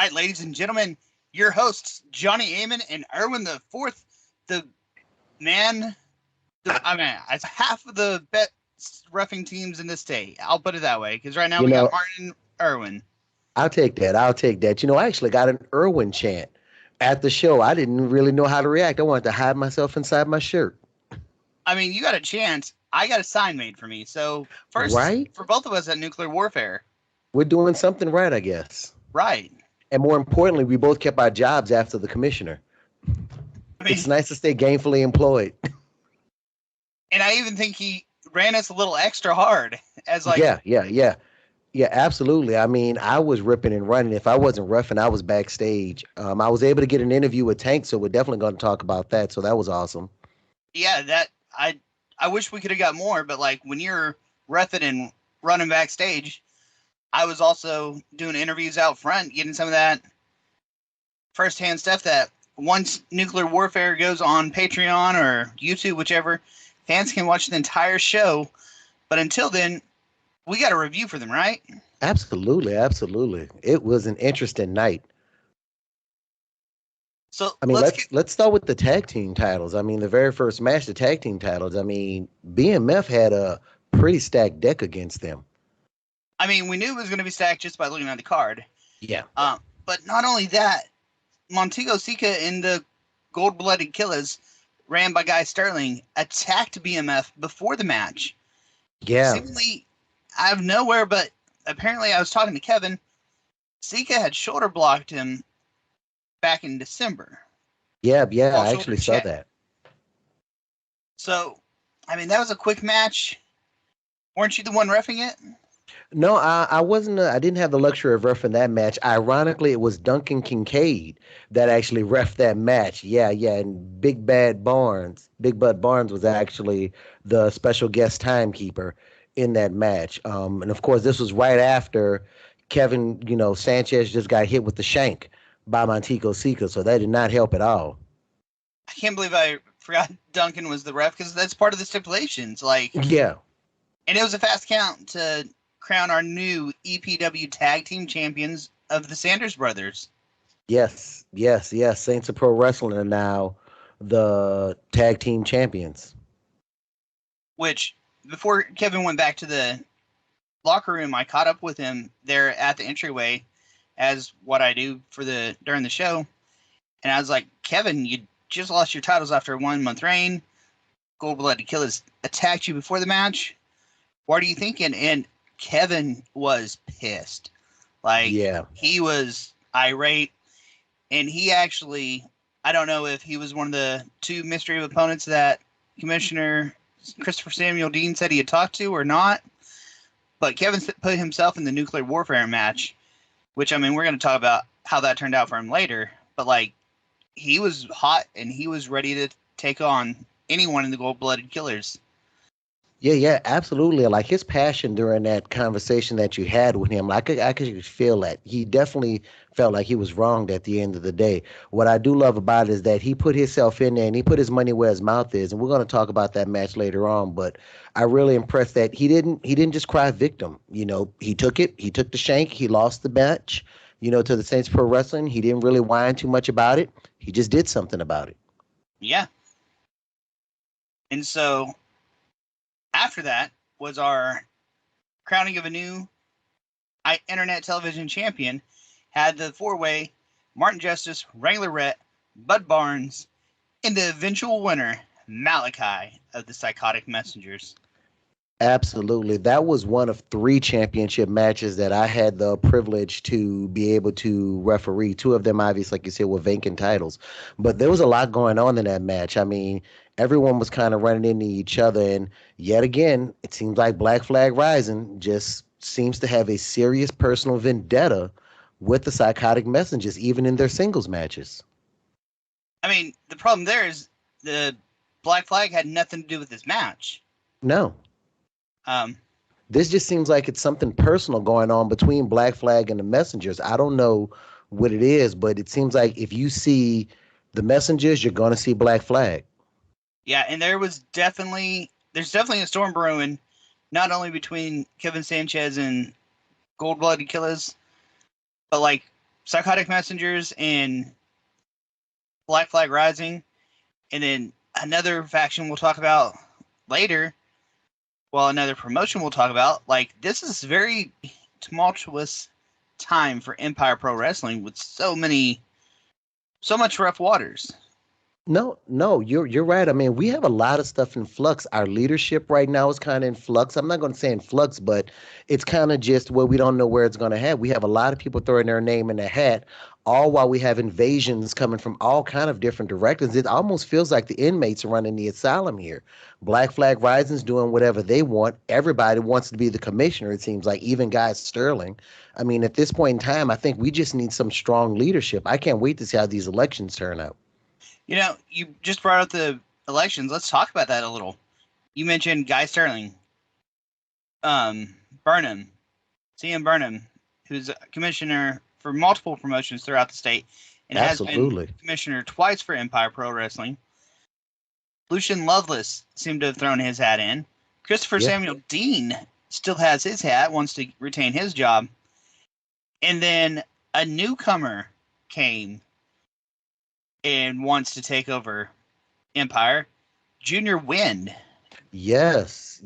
right, ladies and gentlemen, your hosts, Johnny Aman and Erwin the Fourth, the man, it's half of the best roughing teams in the state. I'll put it that way, because right now You we got know, Martin and Erwin. I'll take that. I'll take that. I actually got an Irwin chant at the show. I didn't really know how to react. I wanted to hide myself inside my shirt. I mean, you got a chance. I got a sign made for me. So, first, Right? for both of us at Nuclear Warfare. We're doing something right, I guess. Right. And more importantly, we both kept our jobs after the commissioner. I mean, It's nice to stay gainfully employed. and I even think he ran us a little extra hard as like, Yeah. Yeah, absolutely. I mean, I was ripping and running. If I wasn't roughing, I was backstage. I was able to get an interview with Tank, so we're definitely going to talk about that. So that was awesome. yeah, that I wish we could have got more, but like when you're roughing and running backstage, I was also doing interviews out front, getting some of that firsthand stuff that once Nuclear Warfare goes on Patreon or YouTube, whichever, fans can watch the entire show. But until then, we got a review for them, right? Absolutely. It was an interesting night. So I mean, let's start with the tag team titles. I mean, the very first match, the tag team titles. I mean, BMF had a pretty stacked deck against them. I mean, we knew it was going to be stacked just by looking at the card. Yeah. But not only that, Montego Sika and the Gold-Blooded Killers, ran by Guy Sterling, attacked BMF before the match. Yeah. Seemingly out of nowhere, but apparently I was talking to Kevin. Sika had shoulder blocked him back in December. Yeah, I actually saw that. So, I mean, that was a quick match. Weren't you the one reffing it? No, I wasn't. I didn't have the luxury of reffing that match. Ironically, it was Duncan Kincaid that actually reffed that match. Yeah, and Big Bud Barnes was actually the special guest timekeeper in that match. And of course, this was right after Kevin, Sanchez just got hit with the shank by Montego Sika, so that did not help at all. I can't believe I forgot Duncan was the ref, because that's part of the stipulations. Yeah. And it was a fast count to crown our new EPW tag team champions of the Sanders brothers. Yes. Saints of Pro Wrestling are now the tag team champions. Which, before Kevin went back to the locker room, I caught up with him there at the entryway, as what I do during the show. And I was like, Kevin, you just lost your titles after a 1 month reign. Gold-Blooded Killers attacked you before the match. What are you thinking? And Kevin was pissed. He was irate. And he actually, I don't know if he was one of the two mystery opponents that Commissioner Christopher Samuel Dean said he had talked to or not. But Kevin put himself in the Nuclear Warfare match, which, I mean, we're going to talk about how that turned out for him later. But, he was hot and he was ready to take on anyone in the Gold-Blooded Killers. Yeah, absolutely. Like his passion during that conversation that you had with him, I could feel that. He definitely felt like he was wronged at the end of the day. What I do love about it is that he put himself in there and he put his money where his mouth is. And we're going to talk about that match later on. But I really impressed that he didn't just cry victim. He took it. He took the shank. He lost the match, to the Saints Pro Wrestling. He didn't really whine too much about it. He just did something about it. Yeah. And so after that was our crowning of a new internet television champion. Had the four-way Martin Justice, Wrangler Rhett, Bud Barnes, and the eventual winner, Malachi of the Psychotic Messengers. Absolutely. That was one of 3 championship matches that I had the privilege to be able to referee. 2 of them, obviously, like you said, were vacant titles. But there was a lot going on in that match. I mean, everyone was kind of running into each other. And yet again, it seems like Black Flag Rising just seems to have a serious personal vendetta with the Psychotic Messengers, even in their singles matches. I mean, the problem there is the Black Flag had nothing to do with this match. No. This just seems like it's something personal going on between Black Flag and the Messengers. I don't know what it is, but it seems like if you see the Messengers, you're going to see Black Flag. Yeah, and there's definitely a storm brewing, not only between Kevin Sanchez and Gold-Blooded Killers, but Psychotic Messengers and Black Flag Rising, and then another faction we'll talk about later. Well, another promotion we'll talk about. Like, this is very tumultuous time for Empire Pro Wrestling with so much rough waters. No, you're right. I mean, we have a lot of stuff in flux. Our leadership right now is kind of in flux. I'm not going to say in flux, but it's kind of just where we don't know where it's going to head. We have a lot of people throwing their name in the hat, all while we have invasions coming from all kind of different directions. It almost feels like the inmates are running the asylum here. Black Flag Rising's doing whatever they want. Everybody wants to be the commissioner. It seems like even guys Sterling. I mean, at this point in time, I think we just need some strong leadership. I can't wait to see how these elections turn out. You know, you just brought up the elections. Let's talk about that a little. You mentioned Guy Sterling, Burnham, CM Burnham, who's a commissioner for multiple promotions throughout the state and has been Absolutely. commissioner twice for Empire Pro Wrestling. Lucian Loveless seemed to have thrown his hat in. Christopher Yeah. Samuel Dean still has his hat, wants to retain his job. And then a newcomer came and wants to take over Empire, Junior Wind. Yes.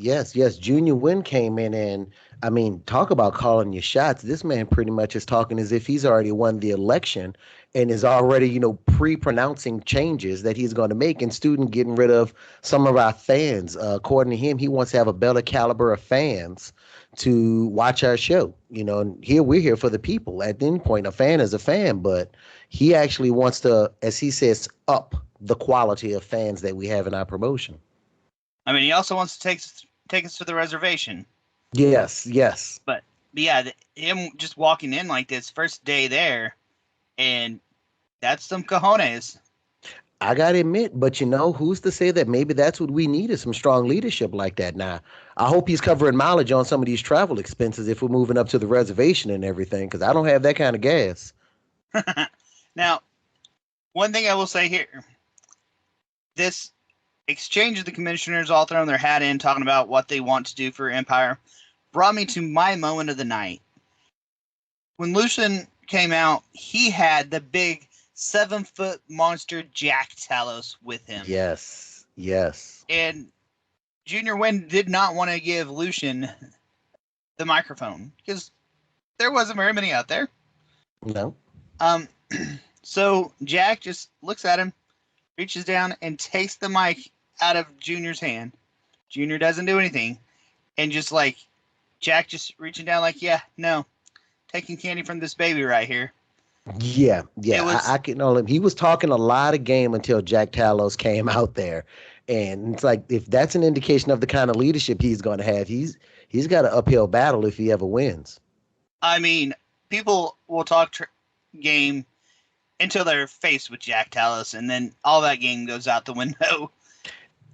Junior Wynn came in and I mean, talk about calling your shots. This man pretty much is talking as if he's already won the election and is already, pre-pronouncing changes that he's going to make and student getting rid of some of our fans. According to him, he wants to have a better caliber of fans to watch our show. And here we're here for the people. At any point, a fan is a fan, but he actually wants to, as he says, up the quality of fans that we have in our promotion. I mean, he also wants to take us to the reservation. Yes. But yeah, him just walking in like this first day there, and that's some cojones. I gotta admit, but who's to say that maybe that's what we need is some strong leadership like that. Now, I hope he's covering mileage on some of these travel expenses if we're moving up to the reservation and everything, because I don't have that kind of gas. Now, one thing I will say here, this exchange of the commissioners all throwing their hat in, talking about what they want to do for Empire, brought me to my moment of the night. When Lucian came out, he had the big 7-foot monster Jack Talos with him. Yes. And Junior Wynn did not want to give Lucian the microphone because there wasn't very many out there. No. So Jack just looks at him, reaches down, and takes the mic out of Junior's hand. Junior doesn't do anything. And just like Jack just reaching down like, yeah, no, taking candy from this baby right here. Yeah. Was, I can know him. He was talking a lot of game until Jack Talos came out there. And it's like if that's an indication of the kind of leadership he's going to have, he's got an uphill battle if he ever wins. I mean, people will talk game until they're faced with Jack Talos, and then all that game goes out the window.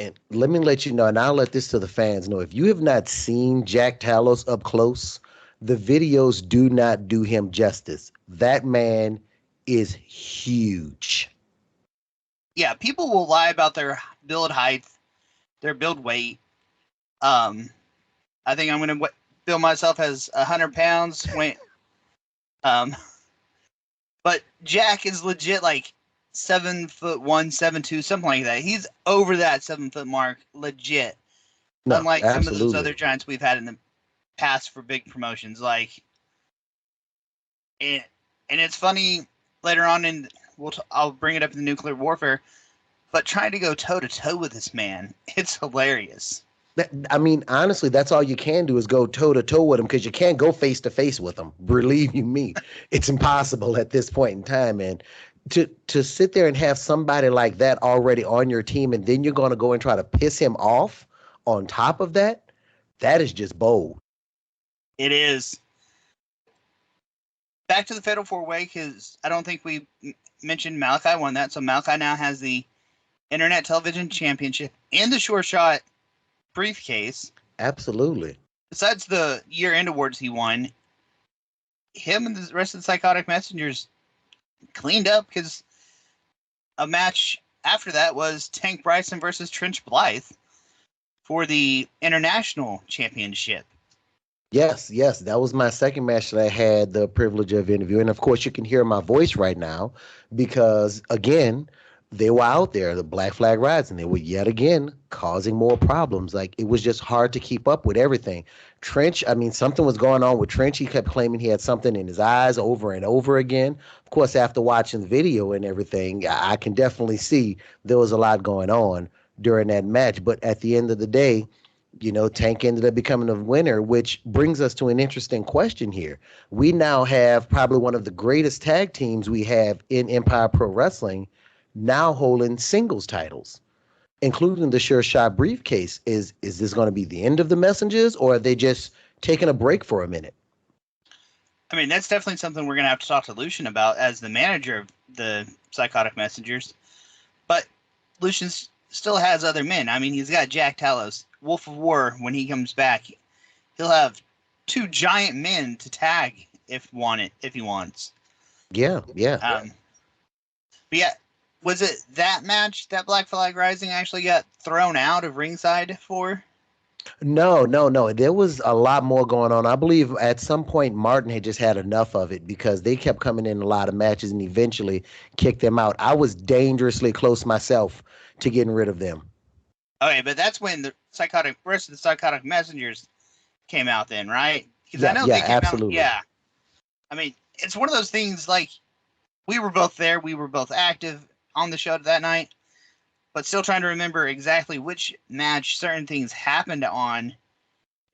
And let me let you know, and I'll let this to the fans know. If you have not seen Jack Talos up close, the videos do not do him justice. That man is huge. Yeah, people will lie about their build height, their build weight. I think I'm going to bill myself as 100 pounds. But Jack is legit like 7'1", 7'2", something like that. He's over that 7-foot mark, legit. No, Unlike some of those absolutely. other giants we've had in the past for big promotions, and it's funny later on I'll bring it up in the nuclear warfare, but trying to go toe to toe with this man, it's hilarious. I mean, honestly, that's all you can do is go toe to toe with him because you can't go face to face with him. Believe you me, it's impossible at this point in time. And to sit there and have somebody like that already on your team, and then you're going to go and try to piss him off on top of that, that is just bold. It is. Back to the Fatal 4-Way, because I don't think we mentioned Malachi won that. So Malachi now has the Internet Television Championship and the Sure Shot briefcase. Absolutely. Besides the year-end awards he won, him and the rest of the Psychotic Messengers cleaned up because a match after that was Tank Bryson versus Trench Blythe for the International Championship. Yes, yes, that was my second match that I had the privilege of interviewing. Of course, you can hear my voice right now because, again, they were out there, the Black Flag Rides, and they were yet again causing more problems. Like, it was just hard to keep up with everything. Trench, I mean, something was going on with Trench. He kept claiming he had something in his eyes over and over again. Of course, after watching the video and everything, I can definitely see there was a lot going on during that match. But at the end of the day, Tank ended up becoming a winner, which brings us to an interesting question here. We now have probably one of the greatest tag teams we have in Empire Pro Wrestling now holding singles titles, including the Sure Shot briefcase. Is this going to be the end of the Messengers, or are they just taking a break for a minute? I mean, that's definitely something we're going to have to talk to Lucian about as the manager of the Psychotic Messengers. But Lucian still has other men. I mean, he's got Jack Talos, Wolf of War. When he comes back, he'll have two giant men to tag if he wants. Yeah, yeah. But yeah, was it that match that Black Flag Rising actually got thrown out of ringside for? No, no, no. There was a lot more going on. I believe at some point Martin had just had enough of it because they kept coming in a lot of matches and eventually kicked them out. I was dangerously close myself to getting rid of them. Okay, but that's when the rest of the Psychotic Messengers came out then, right? Because Yeah, I know yeah, they came absolutely. out. Yeah. I mean, it's one of those things like we were both there. We were both active on the show that night, but still trying to remember exactly which match certain things happened on.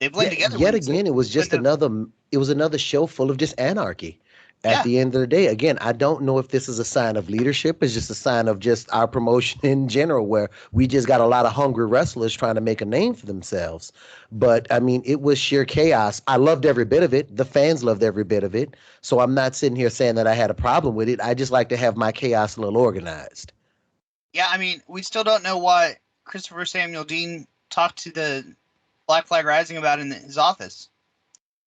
They blend together. Yet again, it was just another show full of just anarchy. At Yeah. the end of the day, again, I don't know if this is a sign of leadership. It's just a sign of just our promotion in general, where we just got a lot of hungry wrestlers trying to make a name for themselves. But I mean, it was sheer chaos. I loved every bit of it. The fans loved every bit of it. So I'm not sitting here saying that I had a problem with it. I just like to have my chaos a little organized. Yeah, I mean, we still don't know what Christopher Samuel Dean talked to the Black Flag Rising about in his office.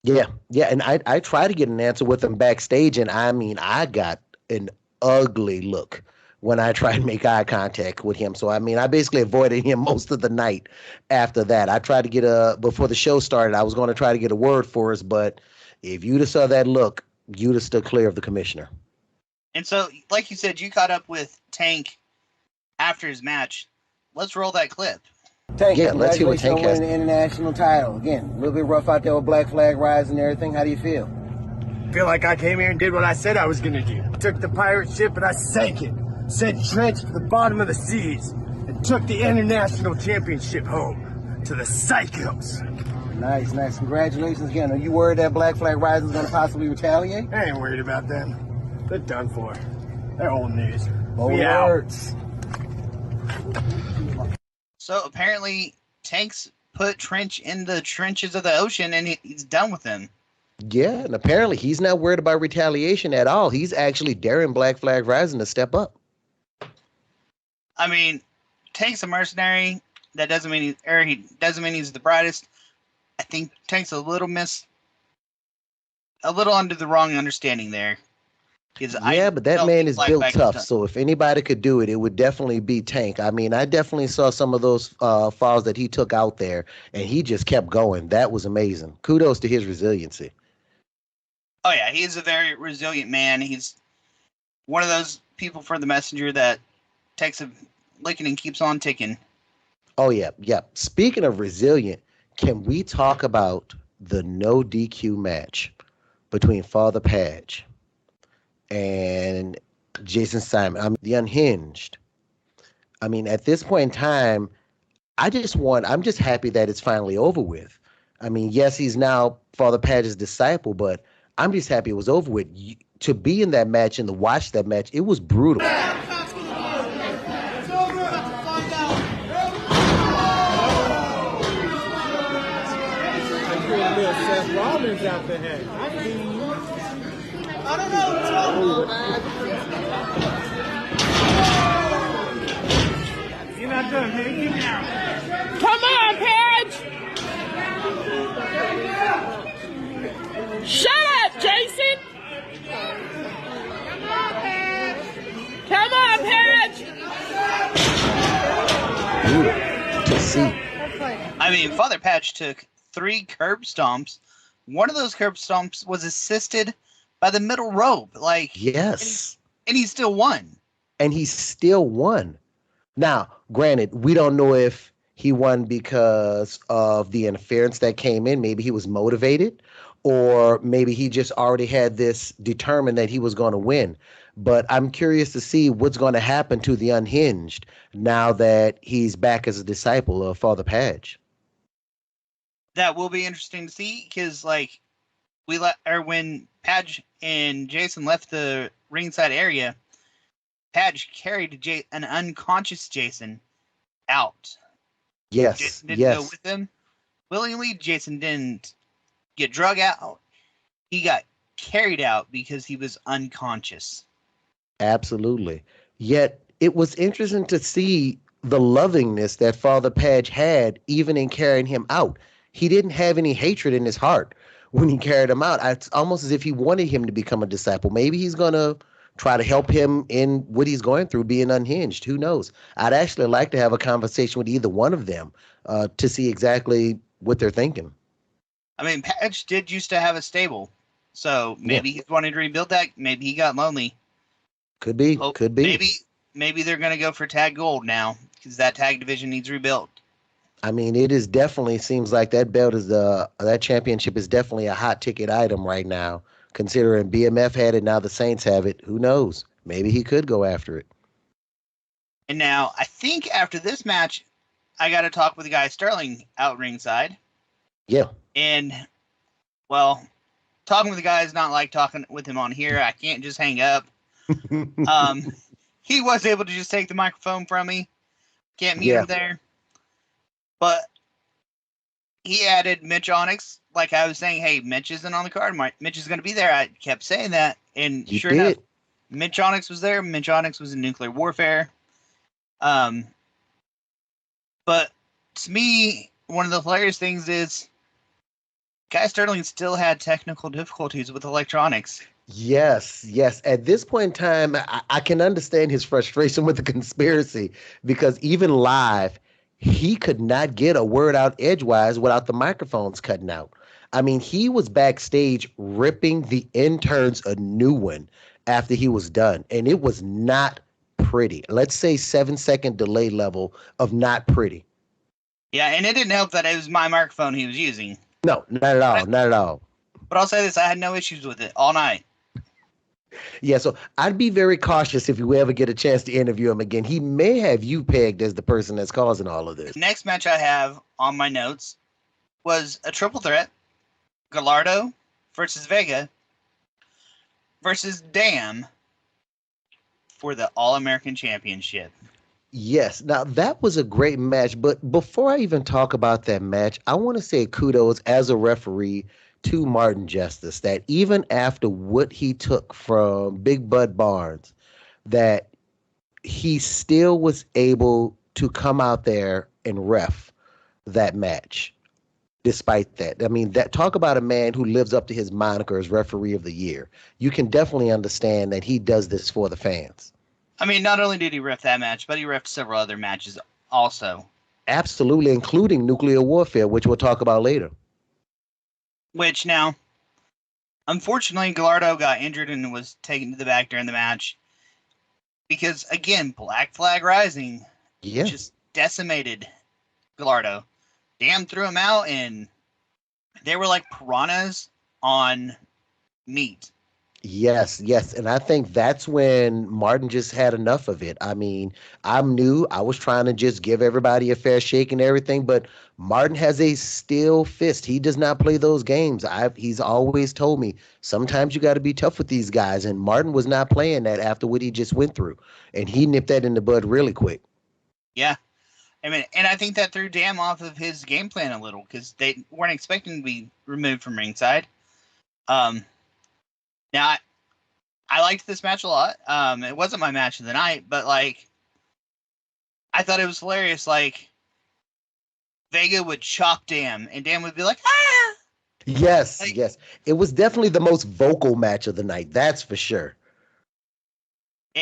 Yeah, yeah, and I tried to get an answer with him backstage, and I mean, I got an ugly look when I tried to make eye contact with him. So I mean, I basically avoided him most of the night after that. I tried to get before the show started, I was going to try to get a word for us, but if you'd have saw that look, you'd have stood clear of the commissioner. And so, like you said, you caught up with Tank after his match. Let's roll that clip. Tank, yeah, let's see what Tank has. Winning the international title. Again, a little bit rough out there with Black Flag Rising and everything. How do you feel? Feel like I came here and did what I said I was gonna do. Took the pirate ship and I sank it. Sent Trench to the bottom of the seas and took the international championship home to the Psychos. Nice, nice. Congratulations again. Are you worried that Black Flag Rising is gonna possibly retaliate? I ain't worried about them. They're done for. They're old news. Old words. So apparently, Tank's put Trench in the trenches of the ocean, and he's done with him. Yeah, and apparently he's not worried about retaliation at all. He's actually daring Black Flag Rising to step up. I mean, Tank's a mercenary. That doesn't mean he doesn't mean he's the brightest. I think Tank's a little under the wrong understanding there. Yeah, but that man is built tough. So if anybody could do it, it would definitely be Tank. I mean, I definitely saw some of those falls that he took out there, and he just kept going. That was amazing. Kudos to his resiliency. Oh, yeah, he's a very resilient man. He's one of those people for the messenger that takes a licking and keeps on ticking. Oh, yeah, yeah. Speaking of resilient, can we talk about the no DQ match between Father Patch and Jason Simon? I mean, the Unhinged. I mean, at this point in time, I'm just happy that it's finally over with. I mean, yes, he's now Father Patch's disciple, but I'm just happy it was over with. To be in that match and to watch that match, it was brutal. Rollins out there. I don't know what's wrong, man. You're not done, man. Get down. Come on, Paige! Shut up, Jason! Come on, Paige! Come on, Paige! To see. I mean, Father Patch took 3 curb stomps one of those curb stomps was assisted by the middle rope. Like, Yes. And he still won. And he still won. Now, granted, we don't know if he won because of the interference that came in. Maybe he was motivated, or maybe he just already had this determined that he was going to win. But I'm curious to see what's going to happen to the Unhinged now that he's back as a disciple of Father Padge. That will be interesting to see because, like, when Padge and Jason left the ringside area, Padge carried an unconscious Jason out. Yes, Jason didn't yes. go with them willingly. Jason didn't get drug out. He got carried out because he was unconscious. Absolutely. Yet it was interesting to see the lovingness that Father Padge had even in carrying him out. He didn't have any hatred in his heart when he carried him out. It's almost as if he wanted him to become a disciple. Maybe he's going to try to help him in what he's going through being unhinged. Who knows? I'd actually like to have a conversation with either one of them to see exactly what they're thinking. I mean, Padge did used to have a stable, so maybe he's wanting to rebuild that. Maybe he got lonely. Could be. Could be. Maybe they're going to go for tag gold now because that tag division needs rebuilt. I mean, it is definitely seems like that belt is that championship is definitely a hot ticket item right now. Considering BMF had it, now the Saints have it. Who knows? Maybe he could go after it. And now I think after this match, I got to talk with the guy Sterling out ringside. Yeah. And well, talking with the guy is not like talking with him on here. I can't just hang up. He was able to just take the microphone from me. Can't mute him there. But he added Mitch Onyx. Like I was saying, hey, Mitch isn't on the card. Mitch is going to be there. I kept saying that. And sure enough, Mitch Onyx was there. Mitch Onyx was in Nuclear Warfare. But to me, one of the hilarious things is Guy Sterling still had technical difficulties with electronics. Yes. At this point in time, I can understand his frustration with the conspiracy because even live, he could not get a word out edgewise without the microphones cutting out. I mean, he was backstage ripping the interns a new one after he was done, and it was not pretty. Let's say 7-second delay level of not pretty. Yeah, and it didn't help that it was my microphone he was using. No, not at all. Not at all. But I'll say this, I had no issues with it all night. Yeah, so I'd be very cautious if you ever get a chance to interview him again. He may have you pegged as the person that's causing all of this. The next match I have on my notes was a triple threat. Gallardo versus Vega versus Dam for the All-American Championship. Yes. Now, that was a great match. But before I even talk about that match, I want to say kudos as a referee to Martin Justice, that even after what he took from Big Bud Barnes, that he still was able to come out there and ref that match. Despite that, I mean, that talk about a man who lives up to his moniker as referee of the year. You can definitely understand that he does this for the fans. I mean, not only did he ref that match, but he refed several other matches also. Absolutely, including Nuclear Warfare, which we'll talk about later. Which now, unfortunately, Gallardo got injured and was taken to the back during the match. Because, again, Black Flag Rising just decimated Gallardo. Dam threw him out, and they were like piranhas on meat. Yes. And I think that's when Martin just had enough of it. I mean, I'm new. I was trying to just give everybody a fair shake and everything, but Martin has a steel fist. He does not play those games. He's always told me, sometimes you got to be tough with these guys, and Martin was not playing that after what he just went through, and he nipped that in the bud really quick. Yeah. I mean, and I think that threw Dam off of his game plan a little because they weren't expecting to be removed from ringside. Now, I liked this match a lot. It wasn't my match of the night, but, like, I thought it was hilarious. Like, Vega would chop Dam, and Dam would be like, ah! Yes. It was definitely the most vocal match of the night. That's for sure.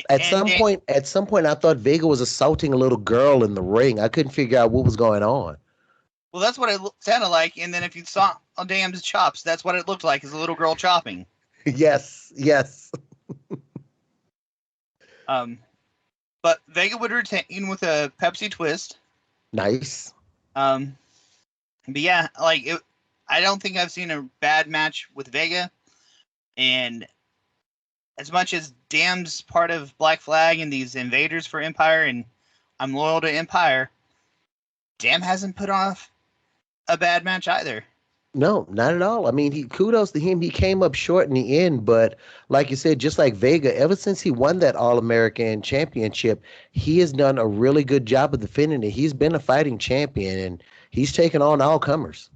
At some point, I thought Vega was assaulting a little girl in the ring. I couldn't figure out what was going on. Well, that's what it sounded like. And then if you saw on Dam's chops. That's what it looked like, is a little girl chopping. Yes, yes. But Vega would retain with a Pepsi twist. Nice. But yeah, I don't think I've seen a bad match with Vega. And as much as Dam's part of Black Flag and these invaders for Empire, and I'm loyal to Empire, Dam hasn't put off a bad match either. No, not at all. I mean, kudos to him. He came up short in the end, but like you said, just like Vega, ever since he won that All-American championship, he has done a really good job of defending it. He's been a fighting champion, and he's taken on all comers.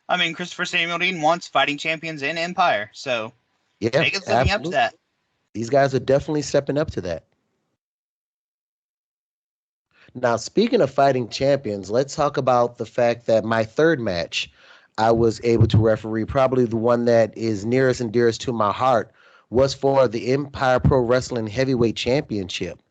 I mean, Christopher Samuel Dean wants fighting champions in Empire, so yeah, Vega's living up to that. These guys are definitely stepping up to that. Now, speaking of fighting champions, let's talk about the fact that my third match I was able to referee, probably the one that is nearest and dearest to my heart, was for the Empire Pro Wrestling Heavyweight Championship.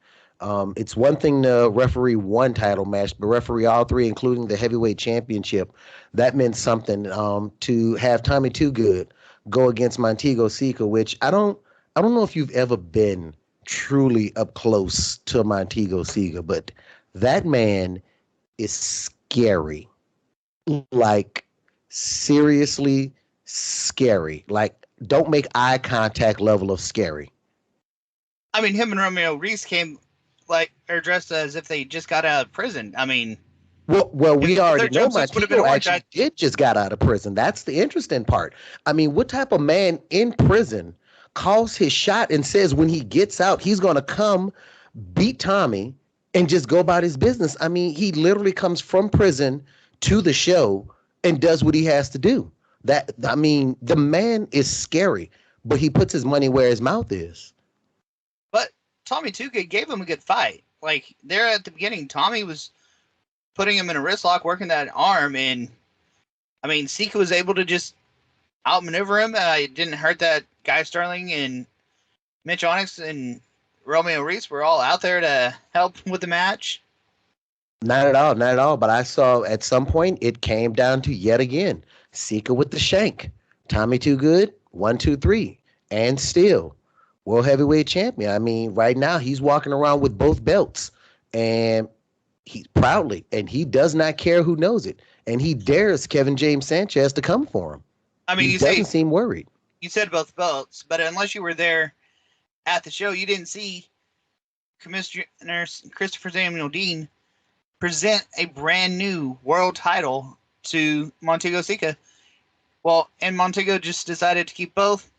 It's one thing to referee one title match, but referee all three, including the Heavyweight Championship. That meant something. To have Tommy Too Good go against Montego Sika, which I don't know if you've ever been truly up close to Montego Sika, but that man is scary. Like, seriously scary. Like, don't make eye contact level of scary. I mean, him and Romeo Reese came are dressed as if they just got out of prison. I mean, well, we already know Montego actually did just got out of prison. That's the interesting part. I mean, what type of man in prison calls his shot and says when he gets out, he's going to come beat Tommy and just go about his business? I mean, he literally comes from prison to the show and does what he has to do. The man is scary, but he puts his money where his mouth is. But Tommy Too Good gave him a good fight. Like, there at the beginning, Tommy was putting him in a wrist lock, working that arm, and I mean, Sika was able to just outmaneuver him. It didn't hurt that Guy Sterling and Mitch Onyx and Romeo Reese were all out there to help with the match. Not at all, not at all. But I saw at some point it came down to yet again Sika with the shank, Tommy Too Good, 1, 2, 3, and still world heavyweight champion. I mean, right now he's walking around with both belts, and he proudly, and he does not care who knows it, and he dares Kevin James Sanchez to come for him. I mean, he doesn't seem worried. You said both belts, but unless you were there at the show, you didn't see Commissioner Christopher Samuel Dean present a brand new world title to Montego Sika. Well, and Montego just decided to keep both.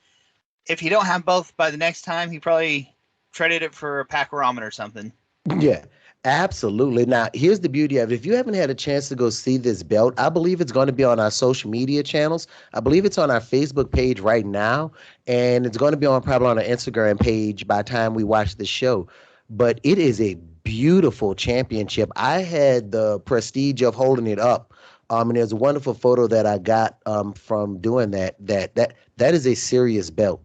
If he don't have both by the next time, he probably traded it for a pack of ramen or something. Yeah, absolutely. Now, here's the beauty of it. If you haven't had a chance to go see this belt, I believe it's going to be on our social media channels. I believe it's on our Facebook page right now, and it's going to be probably on our Instagram page by the time we watch the show. But it is a beautiful championship. I had the prestige of holding it up. And there's a wonderful photo that I got from doing that. That is a serious belt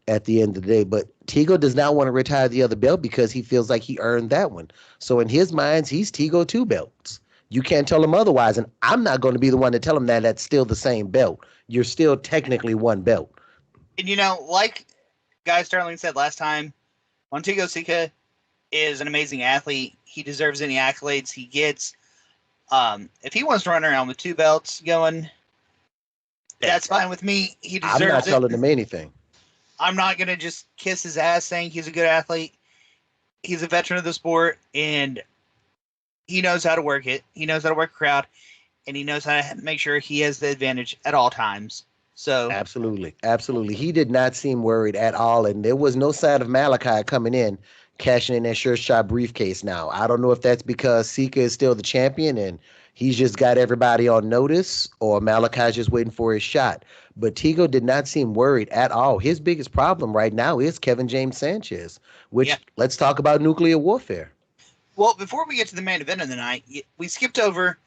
at the end of the day. But Tigo does not want to retire the other belt because he feels like he earned that one. So in his mind, he's Tigo 2 belts. You can't tell him otherwise. And I'm not going to be the one to tell him that that's still the same belt. You're still technically one belt. And, like Guy Sterling said last time, Montego Sika is an amazing athlete. He deserves any accolades he gets. If he wants to run around with 2 belts going, that's fine with me. He deserves it. I'm not telling him anything. I'm not going to just kiss his ass saying he's a good athlete. He's a veteran of the sport, and he knows how to work it. He knows how to work a crowd, and he knows how to make sure he has the advantage at all times. So absolutely. He did not seem worried at all, and there was no sign of Malachi coming in, cashing in that sure shot briefcase now. I don't know if that's because Sika is still the champion and he's just got everybody on notice, or Malachi's just waiting for his shot. But Tigo did not seem worried at all. His biggest problem right now is Kevin James Sanchez, which let's talk about nuclear warfare. Well, before we get to the main event of the night, we skipped over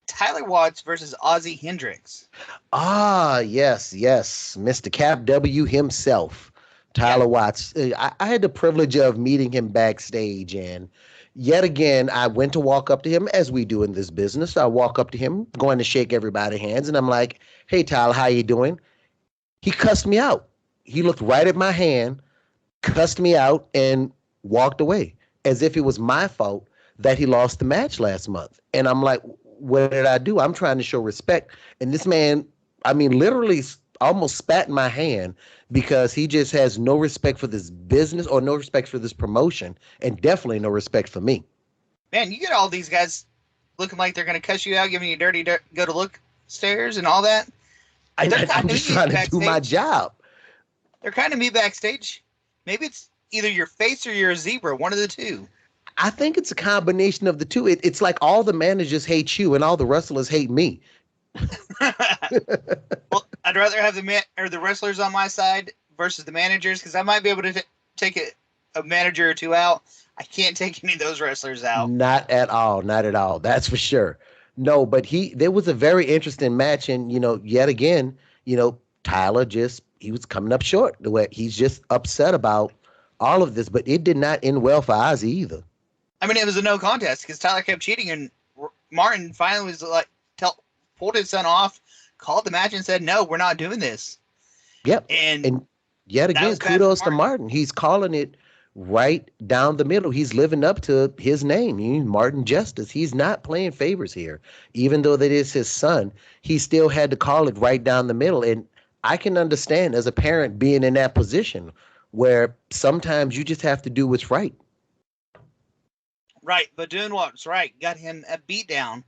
Tyler Watts versus Ozzie Hendricks. Ah, yes. Mr. Cap W himself. Tyler Watts. I had the privilege of meeting him backstage, and Yet again, I went to walk up to him as we do in this business. I walk up to him, going to shake everybody's hands, and I'm like, "Hey, Tyler, how you doing?" He cussed me out. He looked right at my hand, cussed me out, and walked away as if it was my fault that he lost the match last month. And I'm like, what did I do? I'm trying to show respect. And this man, I mean, literally almost spat in my hand because he just has no respect for this business or no respect for this promotion and definitely no respect for me. Man, you get all these guys looking like they're going to cuss you out, giving you dirty go to look stares and all that. I'm just trying to do my job. They're kind of me backstage. Maybe it's either your face or you're a zebra, one of the two. I think it's a combination of the two. It's like all the managers hate you and all the wrestlers hate me. Well, I'd rather have the wrestlers on my side versus the managers because I might be able to take a manager or two out. I can't take any of those wrestlers out. Not at all. Not at all. That's for sure. No, but there was a very interesting match. And, yet again, Tyler he was coming up short. The way he's just upset about all of this, but it did not end well for Ozzy either. I mean, it was a no contest because Tyler kept cheating, and Martin finally was like, pulled his son off, called the match, and said, "No, we're not doing this." Yep. And yet again, kudos to Martin. He's calling it right down the middle. He's living up to his name, Martin Justice. He's not playing favors here. Even though that is his son, he still had to call it right down the middle. And I can understand as a parent being in that position where sometimes you just have to do what's right. Right, but doing what's right got him a beatdown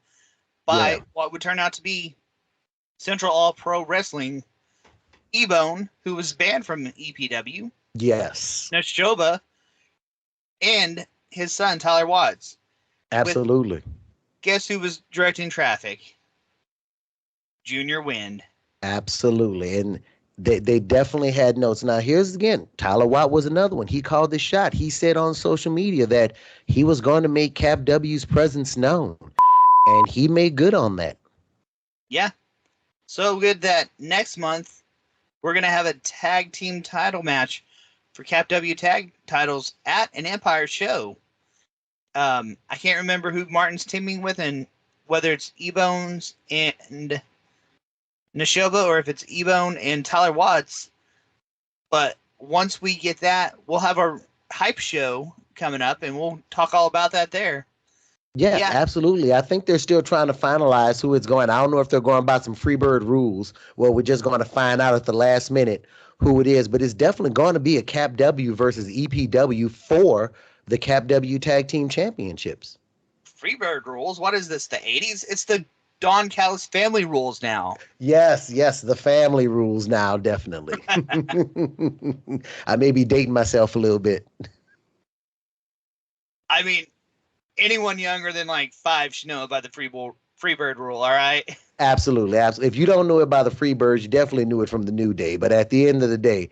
by what would turn out to be Central All Pro Wrestling, E-Bone, who was banned from EPW. Yes. Neshoba, and his son, Tyler Watts. Absolutely. Guess who was directing traffic? Junior Wind. Absolutely. And they definitely had notes. Now, here's again, Tyler Watt was another one. He called the shot. He said on social media that he was going to make Cap W's presence known. And he made good on that. Yeah. So good that next month we're going to have a tag team title match for Cap W tag titles at an Empire show. I can't remember who Martin's teaming with and whether it's E-Bones and Neshoba or if it's E-Bone and Tyler Watts. But once we get that, we'll have our hype show coming up and we'll talk all about that there. Yeah, absolutely. I think they're still trying to finalize who it's going. I don't know if they're going by some Freebird rules where we're just going to find out at the last minute who it is. But it's definitely going to be a Cap W versus EPW for the Cap W Tag Team Championships. Freebird rules? What is this, the 80s? It's the Don Callis family rules now. Yes, the family rules now, definitely. I may be dating myself a little bit. I mean, anyone younger than like 5 should know about the Freebird rule, all right? Absolutely. If you don't know it by the Freebirds, you definitely knew it from the New Day. But at the end of the day,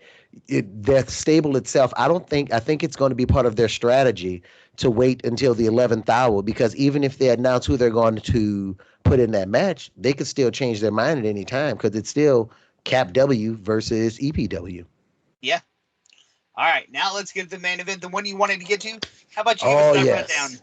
that stable itself, I think it's going to be part of their strategy to wait until the 11th hour, because even if they announce who they're going to put in that match, they could still change their mind at any time because it's still Cap W versus EPW. Yeah. All right, now let's get to the main event, the one you wanted to get to. How about you give us that rundown?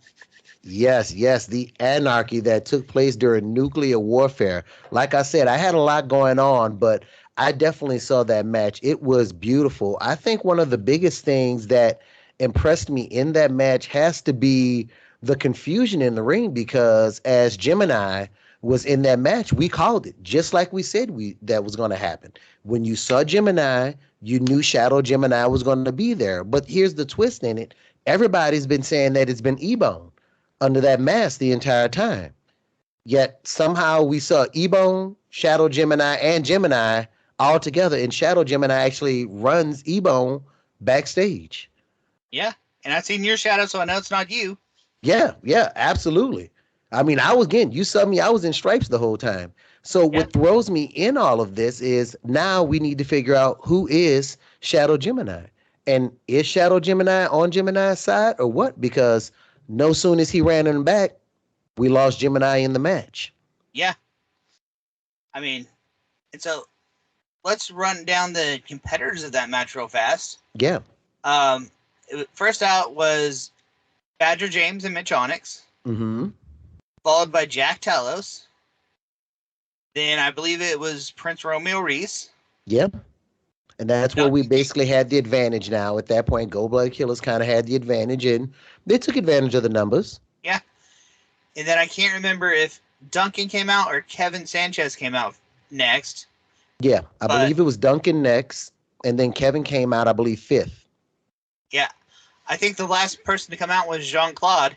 Yes, the anarchy that took place during nuclear warfare. Like I said, I had a lot going on, but I definitely saw that match. It was beautiful. I think one of the biggest things that impressed me in that match has to be the confusion in the ring, because as Gemini was in that match, we called it just like we said that was going to happen. When you saw Gemini, you knew Shadow Gemini was going to be there. But here's the twist in it. Everybody's been saying that it's been E-Bone under that mask the entire time. Yet somehow we saw E-Bone, Shadow Gemini, and Gemini all together. And Shadow Gemini actually runs E-Bone backstage. Yeah, and I've seen your shadow, so I know it's not you. Yeah, absolutely. I mean, you saw me, I was in stripes the whole time. So what throws me in all of this is now we need to figure out who is Shadow Gemini. And is Shadow Gemini on Gemini's side or what? Because no soon as he ran in the back, we lost Gemini in the match. Yeah. I mean, and so let's run down the competitors of that match real fast. Yeah. First out was Badger James and Mitch Onyx, Mm-hmm. followed by Jack Talos. Then I believe it was Prince Romeo Reese. Yep. And that's where we Duncan basically Kincaid. had the advantage now. At that point, Gold Blood Killers kind of had the advantage, and they took advantage of the numbers. Yeah. And then I can't remember if Duncan came out or Kevin Sanchez came out next. Yeah, I But- believe it was Duncan next, and then Kevin came out, I believe, fifth. Yeah. I think the last person to come out was Jean-Claude.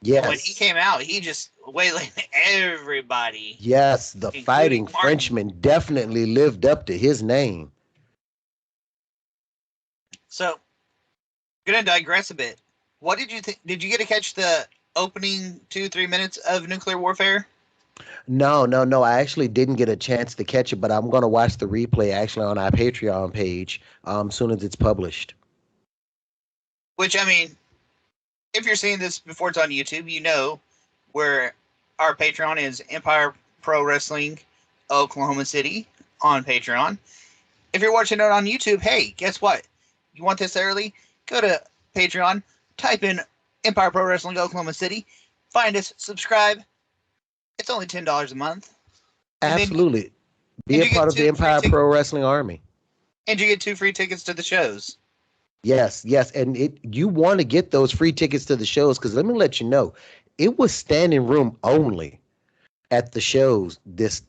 Yes. When he came out, he just waylaid everybody. Yes, the Including fighting Martin. Frenchman definitely lived up to his name. So, gonna digress a bit. What did you think? Did you get to catch the opening 2-3 minutes of Nuclear Warfare? No. I actually didn't get a chance to catch it, but I'm going to watch the replay actually on our Patreon page soon as it's published. Which, I mean, if you're seeing this before it's on YouTube, you know where our Patreon is Empire Pro Wrestling Oklahoma City on Patreon. If you're watching it on YouTube, hey, guess what? You want this early? Go to Patreon, type in Empire Pro Wrestling Oklahoma City, find us, subscribe. It's only $10 a month. And then- Absolutely. Be and a you get part of the 2 free Empire tickets. Pro Wrestling Army. And you get 2 free tickets to the shows. Yes. And you want to get those free tickets to the shows, because let me let you know, it was standing room only at the shows this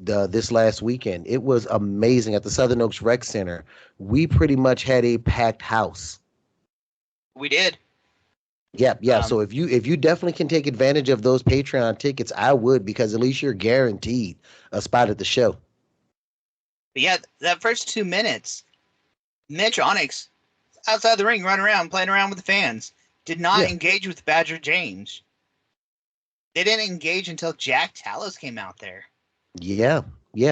last weekend. It was amazing at the Southern Oaks Rec Center. We pretty much had a packed house. We did. Yeah. So if you definitely can take advantage of those Patreon tickets, I would, because at least you're guaranteed a spot at the show. But yeah, that first 2 minutes, Mitch Onyx, outside the ring, running around, playing around with the fans, did not Yeah. engage with Badger James. They didn't engage until Jack Talos came out there. Yeah.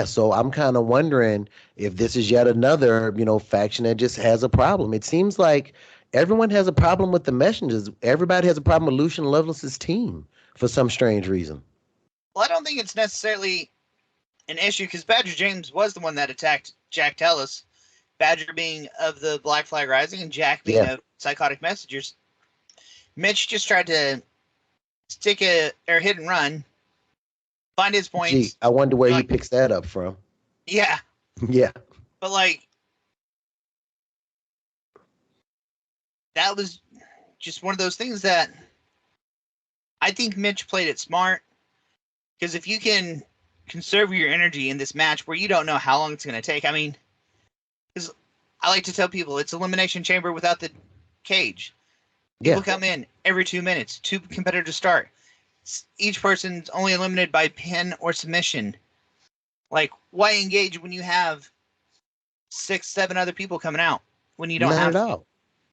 So I'm kind of wondering if this is yet another, faction that just has a problem. It seems like everyone has a problem with the messengers. Everybody has a problem with Lucian Lovelace's team for some strange reason. Well, I don't think it's necessarily an issue because Badger James was the one that attacked Jack Talos. Badger being of the Black Flag Rising and Jack being of Psychotic Messengers. Mitch just tried to stick hit and run, find his points. Gee, I wonder where he Like- picks that up from. Yeah, Yeah. but that was just one of those things that I think Mitch played it smart. Because if you can conserve your energy in this match where you don't know how long it's going to take, I mean, because I like to tell people it's Elimination Chamber without the cage. Yeah. People come in every 2 minutes, 2 competitors start. Each person's only eliminated by pin or submission. Why engage when you have 6, 7 other people coming out when you don't Not have at all.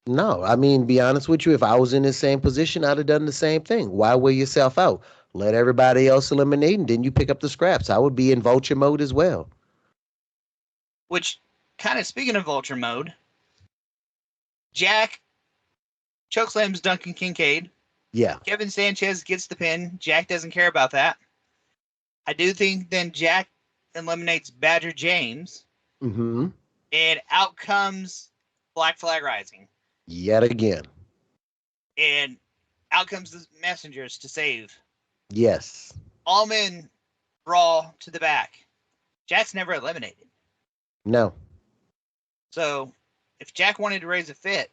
No, I mean, be honest with you, if I was in the same position, I'd have done the same thing. Why wear yourself out? Let everybody else eliminate, and then you pick up the scraps. I would be in vulture mode as well. Which, kind of speaking of vulture mode, Jack chokeslams Duncan Kincaid. Yeah. Kevin Sanchez gets the pin. Jack doesn't care about that. I do think then Jack eliminates Badger James, Mm-hmm. and out comes Black Flag Rising. Yet again. And out comes the messengers to save. Yes. All men brawl to the back. Jack's never eliminated. No. So if Jack wanted to raise a fit,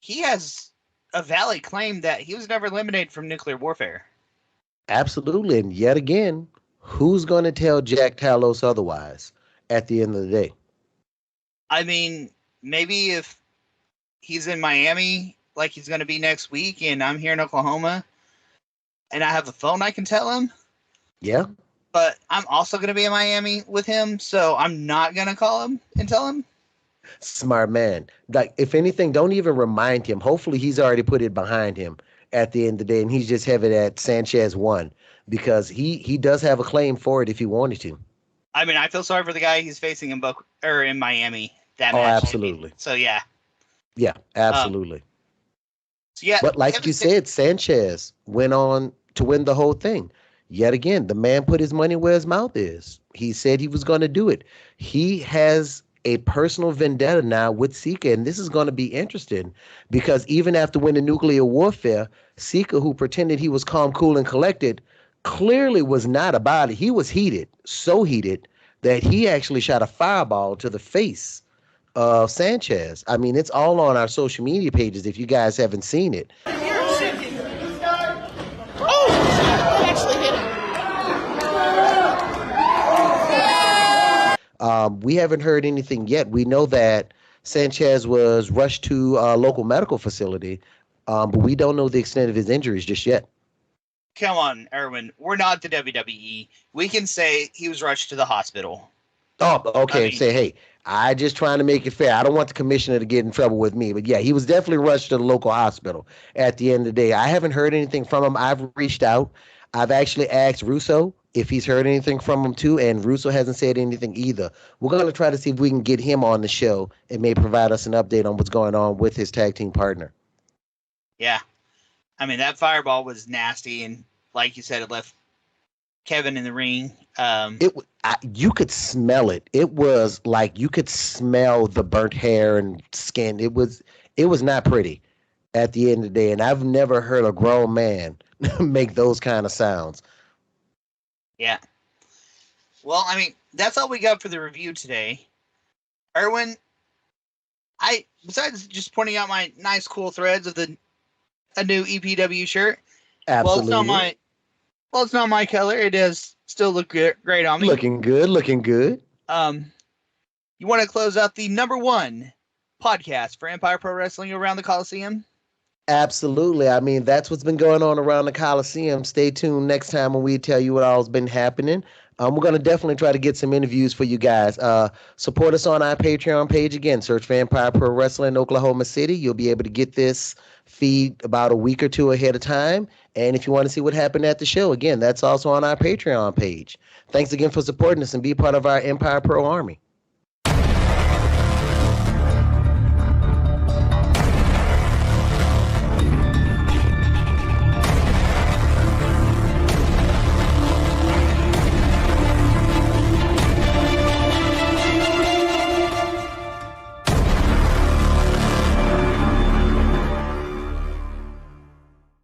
he has a valid claim that he was never eliminated from Nuclear Warfare. Absolutely. And yet again, who's going to tell Jack Talos otherwise at the end of the day? I mean, maybe if he's in Miami, like he's going to be next week, and I'm here in Oklahoma, and I have a phone I can tell him, Yeah. but I'm also going to be in Miami with him, so I'm not going to call him and tell him. Smart man. Like, if anything, don't even remind him. Hopefully he's already put it behind him at the end of the day, and he's just having that Sanchez won, because he does have a claim for it if he wanted to. I mean, I feel sorry for the guy he's facing in Miami. That Oh, match. absolutely. So yeah. Yeah, absolutely. So yeah. But like you said, Sanchez went on to win the whole thing. Yet again, the man put his money where his mouth is. He said he was going to do it. He has a personal vendetta now with Sika. And this is going to be interesting because even after winning nuclear warfare, Sika, who pretended he was calm, cool, and collected, clearly was not about it. He was heated, so heated that he actually shot a fireball to the face of Sanchez. I mean, it's all on our social media pages if you guys haven't seen it. We haven't heard anything yet. We know that Sanchez was rushed to a local medical facility, but we don't know the extent of his injuries just yet. Come on, Erwin. We're not the WWE. We can say he was rushed to the hospital. Oh, okay. Say, hey, I just trying to make it fair. I don't want the commissioner to get in trouble with me. But yeah, he was definitely rushed to the local hospital at the end of the day. I haven't heard anything from him. I've reached out. I've actually asked Russo if he's heard anything from him too, and Russo hasn't said anything either. We're going to try to see if we can get him on the show and may provide us an update on what's going on with his tag team partner. Yeah. I mean, that fireball was nasty, and like you said, it left Kevin in the ring. You could smell it. It was like you could smell the burnt hair and skin. It was not pretty at the end of the day, and I've never heard a grown man make those kind of sounds. Yeah. Well, I mean, that's all we got for the review today. Erwin, besides just pointing out my nice, cool threads of a new EPW shirt. Absolutely. Well, it's not my color. It does still look great on me. Looking good. You want to close out the #1 podcast for Empire Pro Wrestling around the Colosseum? Absolutely. I mean, that's what's been going on around the Coliseum. Stay tuned next time when we tell you what all's been happening. We're going to definitely try to get some interviews for you guys. Support us on our Patreon page. Again, search for Empire Pro Wrestling Oklahoma City. You'll be able to get this feed about a week or two ahead of time. And if you want to see what happened at the show, again, that's also on our Patreon page. Thanks again for supporting us and be part of our Empire Pro Army.